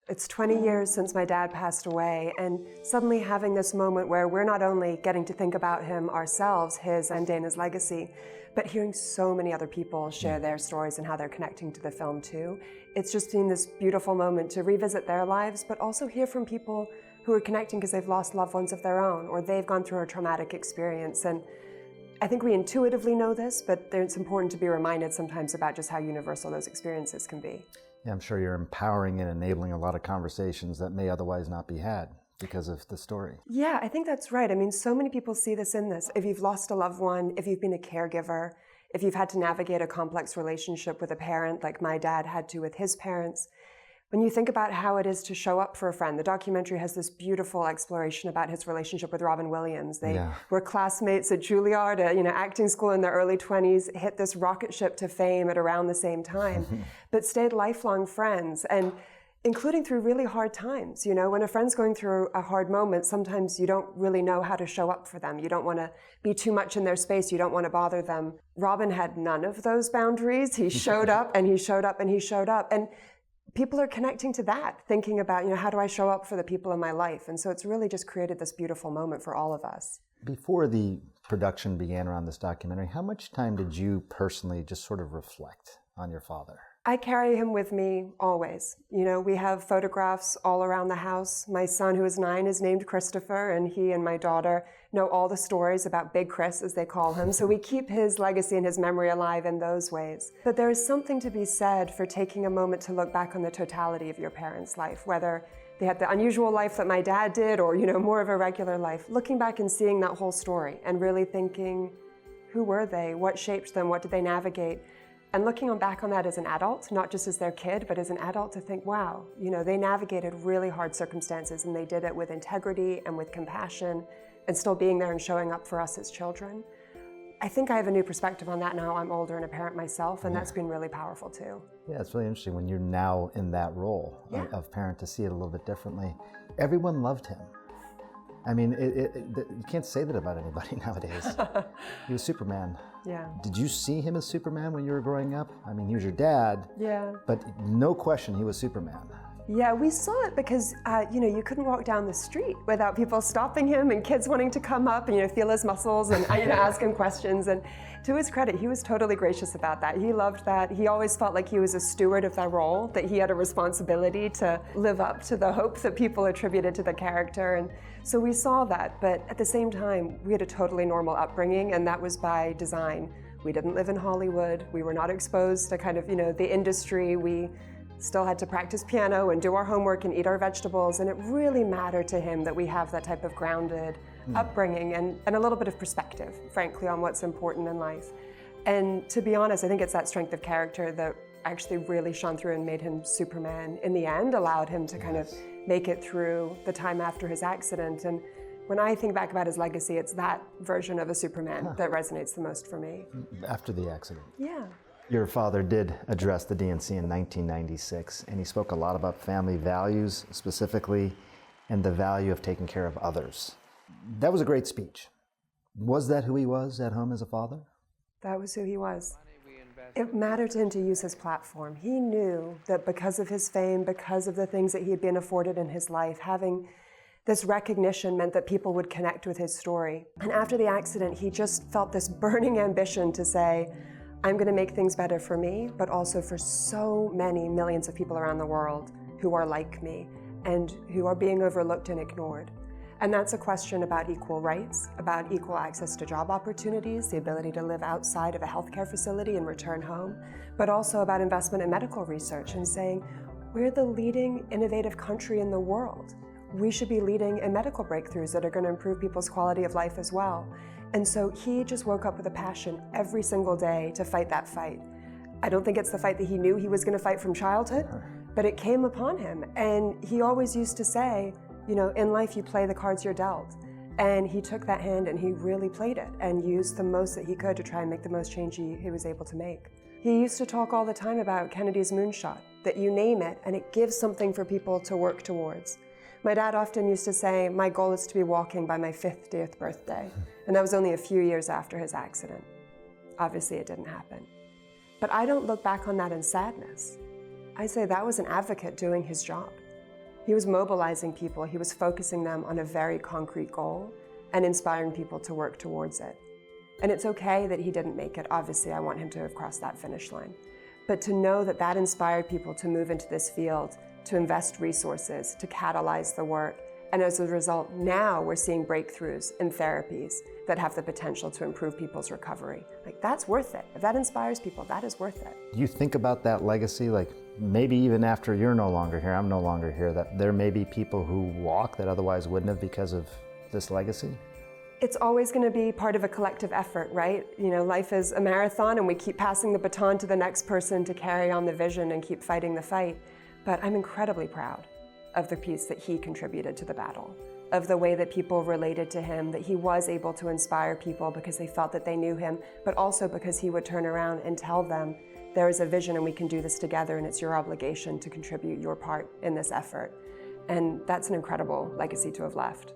It's 20 years since my dad passed away, and suddenly having this moment where we're not only getting to think about him ourselves, his and Dana's legacy, but hearing so many other people share their stories and how they're connecting to the film too. It's just been this beautiful moment to revisit their lives, but also hear from people who are connecting because they've lost loved ones of their own, or they've gone through a traumatic experience. And I think we intuitively know this, but it's important to be reminded sometimes about just how universal those experiences can be. Yeah, I'm sure you're empowering and enabling a lot of conversations that may otherwise not be had because of the story. Yeah, I think that's right. I mean, so many people see this in this. If you've lost a loved one, if you've been a caregiver, if you've had to navigate a complex relationship with a parent like my dad had to with his parents, when you think about how it is to show up for a friend, the documentary has this beautiful exploration about his relationship with Robin Williams. They were classmates at Juilliard, acting school in their early 20s, hit this rocket ship to fame at around the same time, but stayed lifelong friends, and including through really hard times. You know, when a friend's going through a hard moment, sometimes you don't really know how to show up for them. You don't want to be too much in their space. You don't want to bother them. Robin had none of those boundaries. He showed up and he showed up and he showed up. And people are connecting to that, thinking about, how do I show up for the people in my life? And so it's really just created this beautiful moment for all of us. Before the production began around this documentary, how much time did you personally just sort of reflect on your father? I carry him with me always. We have photographs all around the house. My son, who is 9, is named Christopher, and he and my daughter know all the stories about Big Chris, as they call him. So we keep his legacy and his memory alive in those ways. But there is something to be said for taking a moment to look back on the totality of your parents' life, whether they had the unusual life that my dad did or, more of a regular life. Looking back and seeing that whole story and really thinking, who were they? What shaped them? What did they navigate? And looking back on that as an adult, not just as their kid, but as an adult, to think, wow, they navigated really hard circumstances and they did it with integrity and with compassion and still being there and showing up for us as children. I think I have a new perspective on that now. I'm older and a parent myself, and that's been really powerful too. Yeah, it's really interesting when you're now in that role of parent to see it a little bit differently. Everyone loved him. I mean, you can't say that about anybody nowadays. He was Superman. Yeah. Did you see him as Superman when you were growing up? I mean, he was your dad. Yeah. But no question, he was Superman. Yeah, we saw it because, you couldn't walk down the street without people stopping him and kids wanting to come up and, feel his muscles and, ask him questions. And to his credit, he was totally gracious about that. He loved that. He always felt like he was a steward of that role, that he had a responsibility to live up to the hope that people attributed to the character. And so we saw that. But at the same time, we had a totally normal upbringing, and that was by design. We didn't live in Hollywood. We were not exposed to kind of, the industry. We still had to practice piano and do our homework and eat our vegetables, and it really mattered to him that we have that type of grounded upbringing and a little bit of perspective, frankly, on what's important in life. And to be honest, I think it's that strength of character that actually really shone through and made him Superman in the end, allowed him to kind of make it through the time after his accident. And when I think back about his legacy, it's that version of a Superman that resonates the most for me. After the accident? Yeah. Your father did address the DNC in 1996, and he spoke a lot about family values specifically and the value of taking care of others. That was a great speech. Was that who he was at home as a father? That was who he was. It mattered to him to use his platform. He knew that because of his fame, because of the things that he had been afforded in his life, having this recognition meant that people would connect with his story. And after the accident, he just felt this burning ambition to say, I'm going to make things better for me, but also for so many millions of people around the world who are like me and who are being overlooked and ignored. And that's a question about equal rights, about equal access to job opportunities, the ability to live outside of a healthcare facility and return home, but also about investment in medical research and saying, we're the leading innovative country in the world. We should be leading in medical breakthroughs that are going to improve people's quality of life as well. And so he just woke up with a passion every single day to fight that fight. I don't think it's the fight that he knew he was going to fight from childhood, but it came upon him. And he always used to say, in life you play the cards you're dealt. And he took that hand and he really played it and used the most that he could to try and make the most change he was able to make. He used to talk all the time about Kennedy's moonshot, that you name it and it gives something for people to work towards. My dad often used to say, my goal is to be walking by my 50th birthday. And that was only a few years after his accident. Obviously, it didn't happen. But I don't look back on that in sadness. I say that was an advocate doing his job. He was mobilizing people, he was focusing them on a very concrete goal and inspiring people to work towards it. And it's okay that he didn't make it. Obviously, I want him to have crossed that finish line. But to know that that inspired people to move into this field, to invest resources, to catalyze the work. And as a result, now we're seeing breakthroughs in therapies that have the potential to improve people's recovery. Like, that's worth it. If that inspires people, that is worth it. Do you think about that legacy, like maybe even after you're no longer here, I'm no longer here, that there may be people who walk that otherwise wouldn't have because of this legacy? It's always going to be part of a collective effort, right? You know, life is a marathon and we keep passing the baton to the next person to carry on the vision and keep fighting the fight. But I'm incredibly proud of the piece that he contributed to the battle, of the way that people related to him, that he was able to inspire people because they felt that they knew him, but also because he would turn around and tell them, there is a vision and we can do this together and it's your obligation to contribute your part in this effort. And that's an incredible legacy to have left.